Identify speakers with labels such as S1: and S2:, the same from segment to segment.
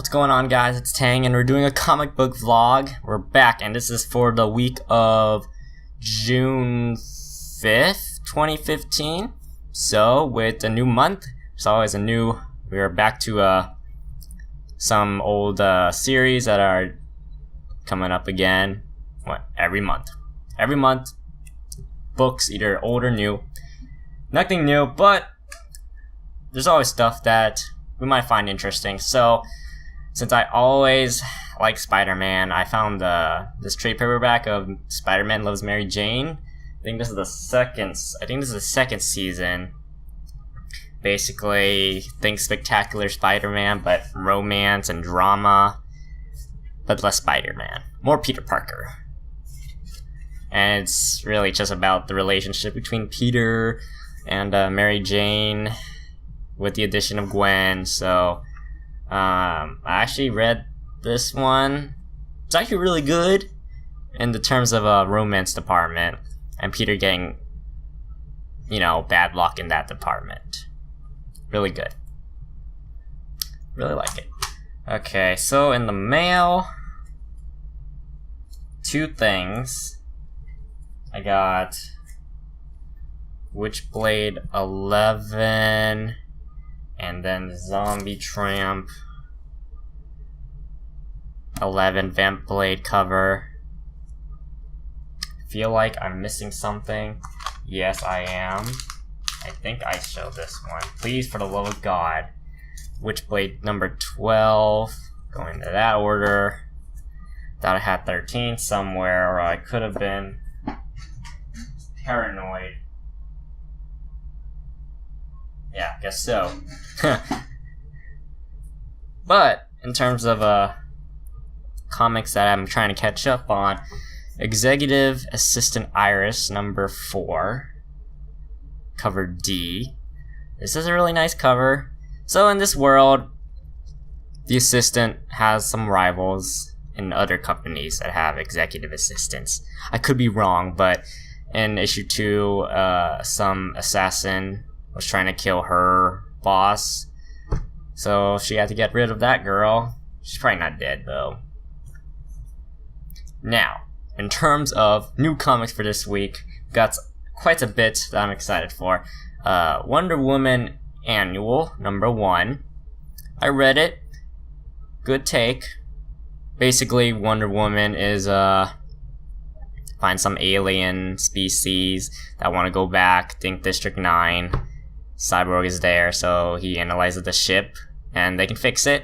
S1: What's going on, guys? It's Tang, and we're doing a comic book vlog. We're back, and this is for the week of June 5th, 2015. So, with a new month, there's always a new... We're back to some old series that are coming up again. Every month. Every month, books, either old or new. Nothing new, but there's always stuff that we might find interesting. So, since I always like Spider-Man, I found this trade paperback of Spider-Man Loves Mary Jane. I think this is the second season. Basically, think spectacular Spider-Man, but romance and drama, but less Spider-Man, more Peter Parker. And it's really just about the relationship between Peter and Mary Jane, with the addition of Gwen. So I actually read this one. It's actually really good in the terms of a romance department, and Peter getting, bad luck in that department. Really good. Really like it. Okay, so in the mail, two things. I got Witchblade 11, and then Zombie Tramp 11 Vamp Blade cover. Feel like I'm missing something. Yes, I am. I think I showed this one. Please, for the love of God. Witchblade number 12. Going into that order. Thought I had 13 somewhere, or I could have been paranoid. Yeah, I guess so. But in terms of comics that I'm trying to catch up on, Executive Assistant Iris number 4, cover D. This is a really nice cover. So in this world, the assistant has some rivals in other companies that have executive assistants. I could be wrong, but in issue 2, some assassin was trying to kill her boss, so she had to get rid of that girl. She's probably not dead, though. Now, in terms of new comics for this week, got quite a bit that I'm excited for. Wonder Woman Annual, number 1. I read it. Good take. Basically, Wonder Woman is, find some alien species that want to go back, think District 9. Cyborg is there, so he analyzes the ship, and they can fix it,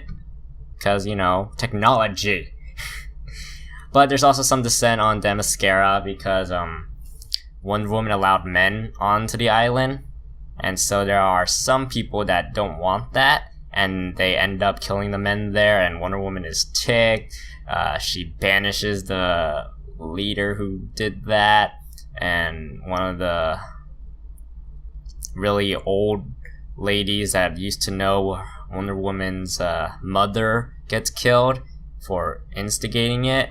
S1: because, technology. But there's also some dissent on Themyscira, because Wonder Woman allowed men onto the island, and so there are some people that don't want that, and they end up killing the men there, and Wonder Woman is ticked. She banishes the leader who did that, and one of the really old ladies that used to know Wonder Woman's mother gets killed for instigating it.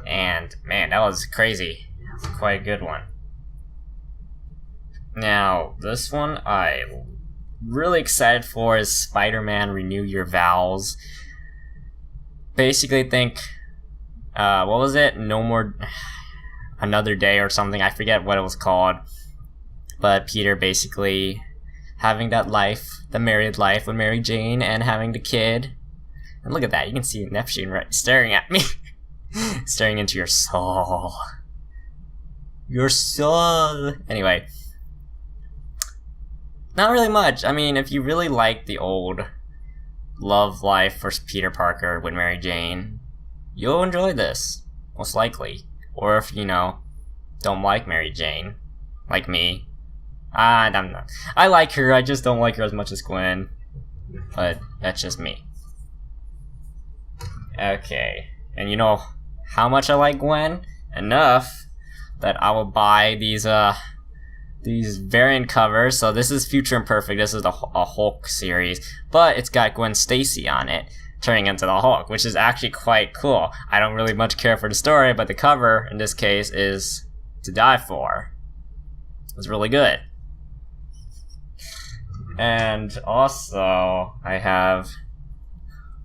S1: And man, that was crazy. That was quite a good one. Now, this one I'm really excited for is Spider-Man Renew Your Vows. Basically think, what was it? No More Another Day or something. I forget what it was called. But Peter basically having that life, the married life with Mary Jane, and having the kid. And look at that, you can see Neptune right staring at me. Staring into your soul. Your soul. Anyway. Not really much. I mean, if you really like the old love life for Peter Parker with Mary Jane, you'll enjoy this. Most likely. Or if, don't like Mary Jane. Like me. I'm not. I like her, I just don't like her as much as Gwen. But that's just me. Okay. And you know how much I like Gwen? Enough that I will buy these variant covers. So this is Future Imperfect. This is a Hulk series, but it's got Gwen Stacy on it, turning into the Hulk, which is actually quite cool. I don't really much care for the story, but the cover in this case is to die for. It's really good. And also, I have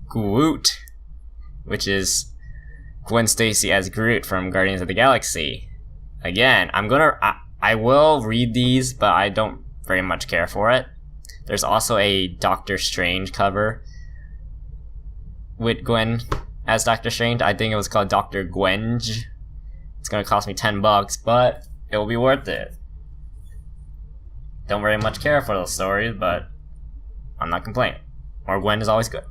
S1: Groot, which is Gwen Stacy as Groot from Guardians of the Galaxy. Again, I will read these, but I don't very much care for it. There's also a Doctor Strange cover with Gwen as Doctor Strange. I think it was called Dr. Gwenge. It's gonna cost me $10, but it will be worth it. Don't very much care for those stories, but I'm not complaining. More Gwen is always good.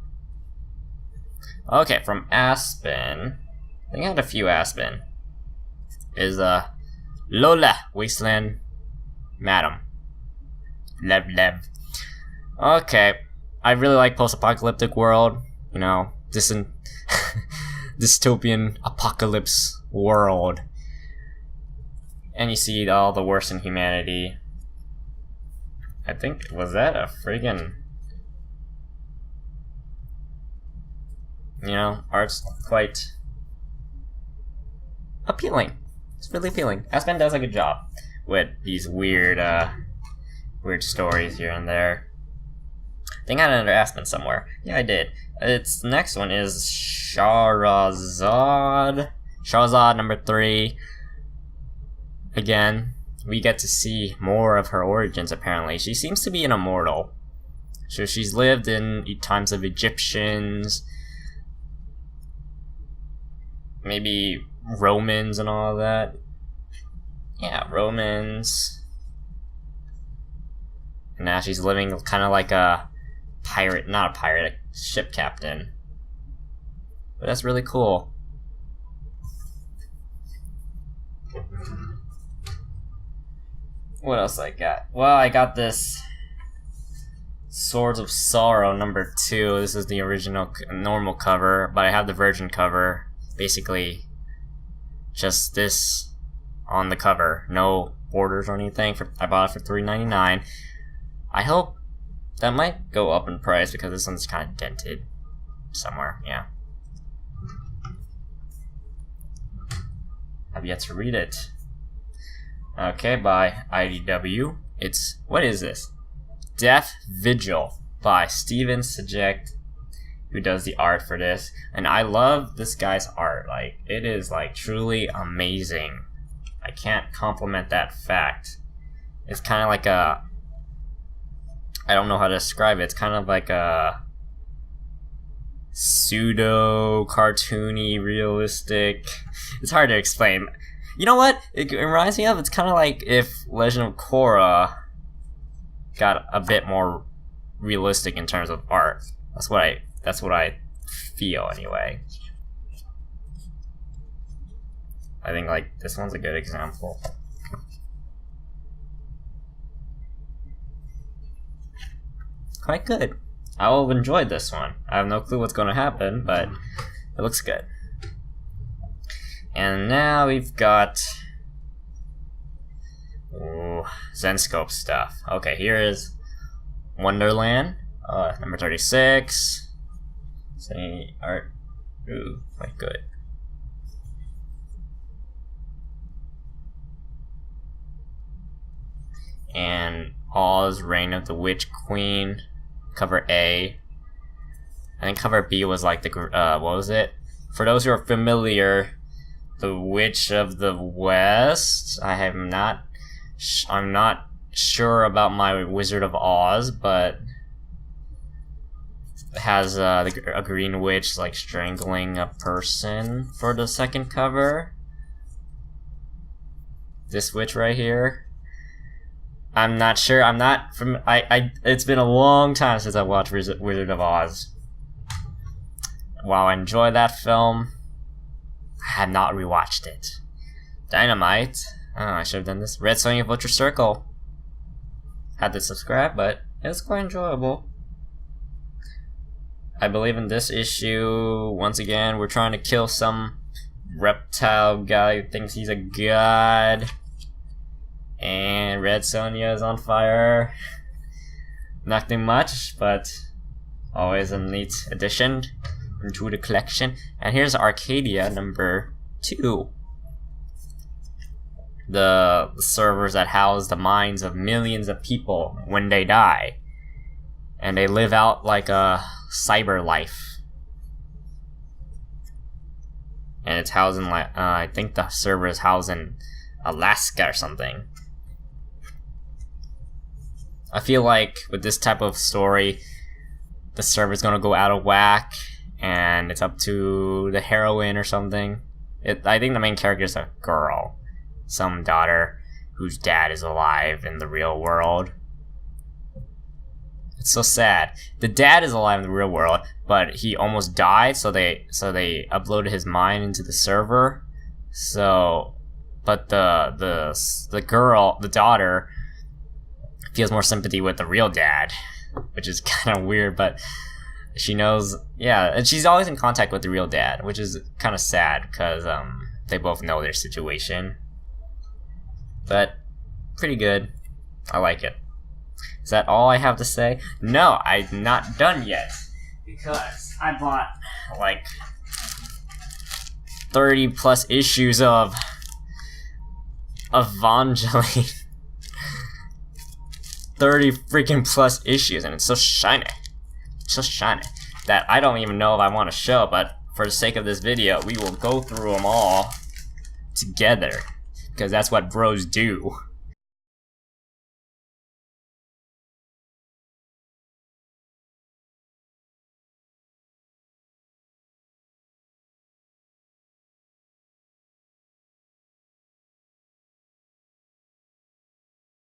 S1: Okay, from Aspen. I think I had a few Aspen. Is Lola, Wasteland Madam. Lev. Okay, I really like post-apocalyptic world. You know, dystopian apocalypse world. And you see all the worst in humanity. I think, was that a friggin'... You know, art's quite appealing. It's really appealing. Aspen does a good job with these weird stories here and there. I think I had another Aspen somewhere. Yeah, I did. Its next one is Shazam number 3. Again, we get to see more of her origins, apparently. She seems to be an immortal. So she's lived in times of Egyptians, maybe Romans and all of that. Yeah, Romans. And now she's living kind of like a pirate, not a pirate, a ship captain. But that's really cool. What else I got? Well, I got this Swords of Sorrow number 2. This is the original normal cover, but I have the version cover. Basically, just this on the cover. No borders or anything. I bought it for $3.99. I hope that might go up in price because this one's kind of dented somewhere. Yeah. I've yet to read it. Okay, by IDW. It's, what is this? Death Vigil by Steven Sajek, who does the art for this. And I love this guy's art. Like, it is like truly amazing. I can't compliment that fact. It's kind of like a, I don't know how to describe it. It's kind of like a pseudo cartoony, realistic. It's hard to explain. You know what? It reminds me of. It's kind of like if Legend of Korra got a bit more realistic in terms of art. That's what I feel anyway. I think like this one's a good example. Quite good. I will have enjoyed this one. I have no clue what's going to happen, but it looks good. And now we've got Zenscope stuff. Okay, here is Wonderland, number 36. Say art. Ooh, quite good. And Oz, Reign of the Witch Queen, cover A. I think cover B was like the what was it? For those who are familiar, the Witch of the West. I'm not sure about my Wizard of Oz, but it has a green witch like strangling a person for the second cover. This witch right here. I'm not sure. I'm not from. It's been a long time since I watched Wizard of Oz. While I enjoy that film, I have not rewatched it. Dynamite. Oh, I should have done this. Red Sonja Vulture Circle. Had to subscribe, but it was quite enjoyable. I believe in this issue. Once again, we're trying to kill some reptile guy who thinks he's a god. And Red Sonja is on fire. Nothing much, but always a neat addition into the collection. And here's Arcadia number 2. The servers that house the minds of millions of people when they die. And they live out like a cyber life. and it's housed in like I think the server is housed in Alaska or something. I feel like with this type of story, the server's gonna go out of whack, and it's up to the heroine or something. I think the main character is a girl, some daughter whose dad is alive in the real world. It's so sad. The dad is alive in the real world, but he almost died, so they uploaded his mind into the server. So, but the girl, the daughter, feels more sympathy with the real dad, which is kind of weird, but she knows, yeah, and she's always in contact with the real dad, which is kind of sad because they both know their situation. But pretty good. I like it. Is that all I have to say? No, I'm not done yet, because I bought like 30 plus issues of Evangeline. 30 freaking plus issues, and it's so shiny. So shiny that I don't even know if I want to show, but for the sake of this video, we will go through them all together, because that's what bros do.